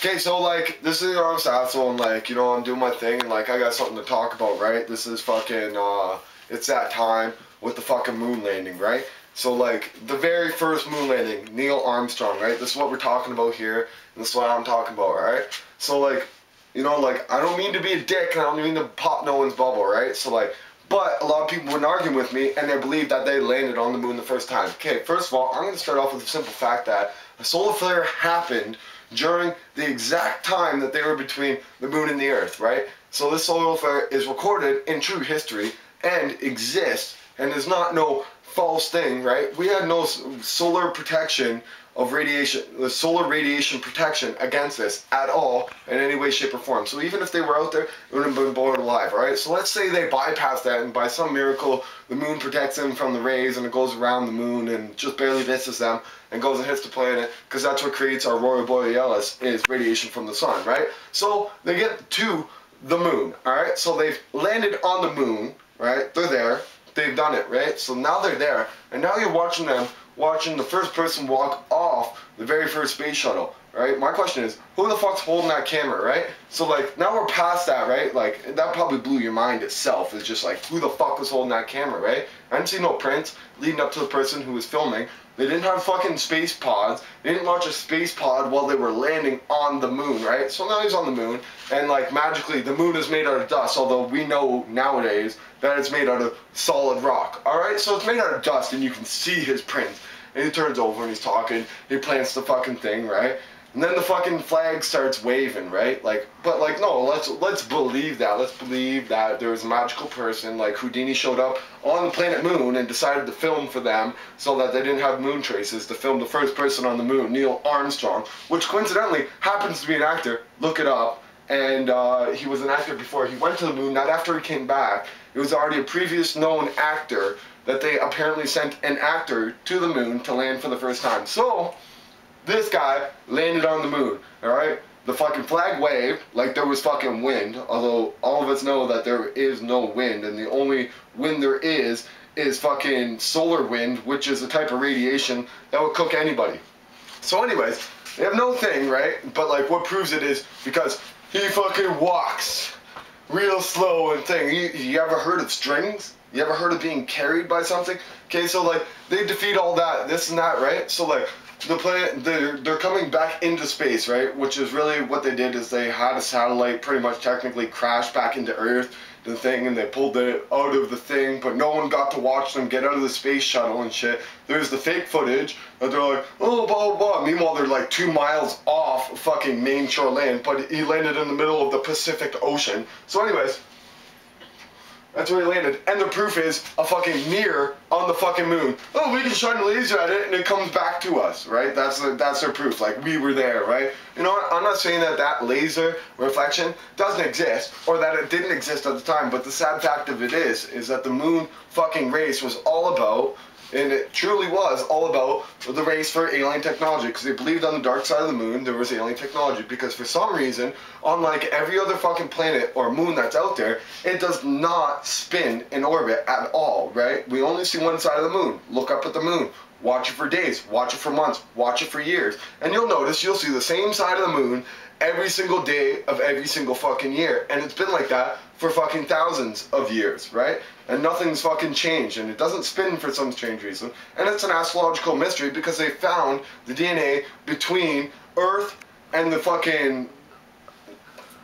Okay, so like, this is Arm Satchel, and like, you know, I'm doing my thing, and like, I got something to talk about, right? This is fucking, it's that time with the fucking moon landing, right? So like, the very first moon landing, Neil Armstrong, right? This is what we're talking about here, and this is what I'm talking about, right? So like, you know, like, I don't mean to be a dick, and I don't mean to pop no one's bubble, right? So like, but a lot of people would argue with me, and they believe that they landed on the moon the first time. Okay, first of all, I'm going to start off with the simple fact that a solar flare happened during the exact time that they were between the moon and the earth, right? So this solar flare is recorded in true history and exists and is not no false thing, right? We had no solar protection of radiation, the solar radiation protection against this at all in any way, shape, or form. So even if they were out there, it would have been born alive, alright? So let's say they bypass that and by some miracle the moon protects them from the rays and it goes around the moon and just barely misses them and goes and hits the planet, because that's what creates our aurora borealis, is radiation from the sun, right? So they get to the moon, alright? So they've landed on the moon, right? They're there. They've done it, right? So now they're there, and now you're watching them, watching the first person walk off the very first space shuttle, right? My question is, who the fuck's holding that camera, right? So like, now we're past that, right? Like, that probably blew your mind itself. It's just like, who the fuck was holding that camera, right? I didn't see no prints leading up to the person who was filming. They didn't have fucking space pods. They didn't launch a space pod while they were landing on the moon, right? So now he's on the moon, and like magically the moon is made out of dust, although we know nowadays that it's made out of solid rock, alright? So it's made out of dust and you can see his prints. And he turns over and he's talking, he plants the fucking thing, right? And then the fucking flag starts waving, right? Like, but like, no, let's believe that. Let's believe that there was a magical person, like Houdini showed up on the planet Moon and decided to film for them so that they didn't have moon traces, to film the first person on the moon, Neil Armstrong, which coincidentally happens to be an actor. Look it up. And he was an actor before he went to the moon, not after he came back. It was already a previous known actor that they apparently sent an actor to the moon to land for the first time. So, this guy landed on the moon, alright? The fucking flag waved like there was fucking wind, although all of us know that there is no wind, and the only wind there is fucking solar wind, which is a type of radiation that would cook anybody. So anyways, they have no thing, right? But like, what proves it is because he fucking walks real slow and thing. You ever heard of strings? You ever heard of being carried by something? Okay, so like, they defeat all that, this and that, right? So like, the planet, they're coming back into space, right? Which is really what they did, is they had a satellite pretty much technically crash back into Earth, the thing, and they pulled it out of the thing, but no one got to watch them get out of the space shuttle and shit. There's the fake footage that they're like, oh, blah, blah, blah. Meanwhile, they're like 2 miles off fucking main shore land, but he landed in the middle of the Pacific Ocean. So anyways, that's where he landed. And the proof is a fucking mirror on the fucking moon. Oh, we can shine a laser at it and it comes back to us, right? That's their proof. Like, we were there, right? You know what? I'm not saying that that laser reflection doesn't exist or that it didn't exist at the time, but the sad fact of it is that the moon fucking race was all about, and it truly was all about, the race for alien technology, because they believed on the dark side of the moon there was alien technology, because for some reason, unlike every other fucking planet or moon that's out there, it does not spin in orbit at all, right? We only see one side of the moon. Look up at the moon. Watch it for days, watch it for months, watch it for years, and you'll notice you'll see the same side of the moon every single day of every single fucking year, and it's been like that for fucking thousands of years, right? And nothing's fucking changed, and it doesn't spin for some strange reason, and it's an astrological mystery because they found the DNA between Earth and the fucking...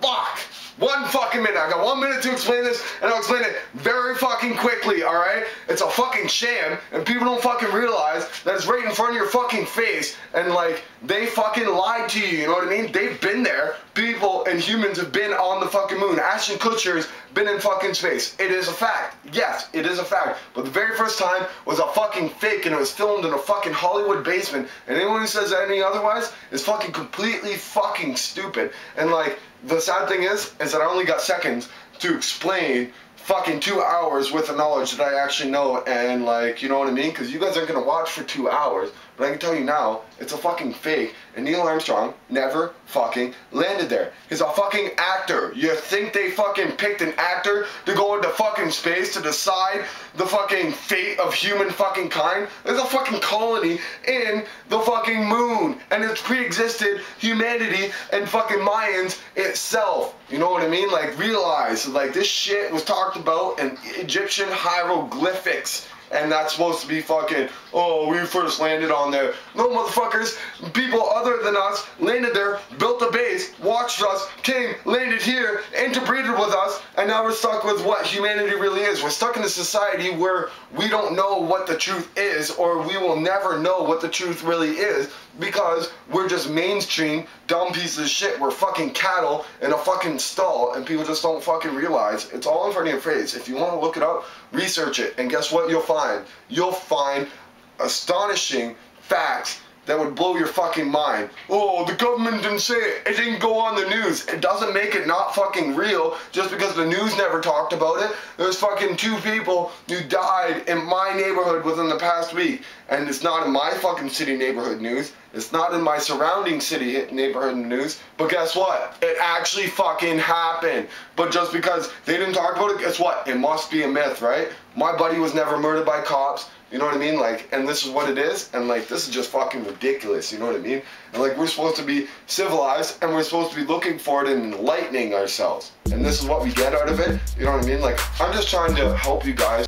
Fuck! 1 fucking minute. I got 1 minute to explain this, and I'll explain it very fucking quickly, alright? It's a fucking sham, and people don't fucking realize that it's right in front of your fucking face, and like, they fucking lied to you, you know what I mean? They've been there. People and humans have been on the fucking moon. Ashton Kutcher's been in fucking space. It is a fact. Yes, it is a fact. But the very first time was a fucking fake, and it was filmed in a fucking Hollywood basement, and anyone who says any otherwise is fucking completely fucking stupid. And like, the sad thing is that I only got seconds to explain fucking 2 hours worth of knowledge that I actually know, and like, you know what I mean? Because you guys aren't gonna watch for 2 hours, but I can tell you now, it's a fucking fake, and Neil Armstrong never fucking landed there. He's a fucking actor. You think they fucking picked an actor to go into fucking space to decide the fucking fate of human fucking kind? There's a fucking colony in the fucking moon, and it's pre-existed humanity and fucking Mayans itself. You know what I mean? Like, realize, like, this shit was talked about in Egyptian hieroglyphics. And that's supposed to be fucking, oh, we first landed on there. No, motherfuckers, people other than us landed there, built a base, watched us, came, landed here, interbreeded with us, and now we're stuck with what humanity really is. We're stuck in a society where we don't know what the truth is, or we will never know what the truth really is, because we're just mainstream, dumb pieces of shit. We're fucking cattle in a fucking stall, and people just don't fucking realize. It's all in front of your face. If you want to look it up, research it, and guess what you'll find? You'll find astonishing facts that would blow your fucking mind. Oh, the government didn't say it. It didn't go on the news. It doesn't make it not fucking real just because the news never talked about it. There's fucking 2 people who died in my neighborhood within the past week. And it's not in my fucking city neighborhood news. It's not in my surrounding city neighborhood news. But guess what? It actually fucking happened. But just because they didn't talk about it, guess what? It must be a myth, right? My buddy was never murdered by cops. You know what I mean? Like, and this is what it is, and like, this is just fucking ridiculous, you know what I mean? And like, we're supposed to be civilized, and we're supposed to be looking for it and enlightening ourselves. And this is what we get out of it, you know what I mean? Like, I'm just trying to help you guys.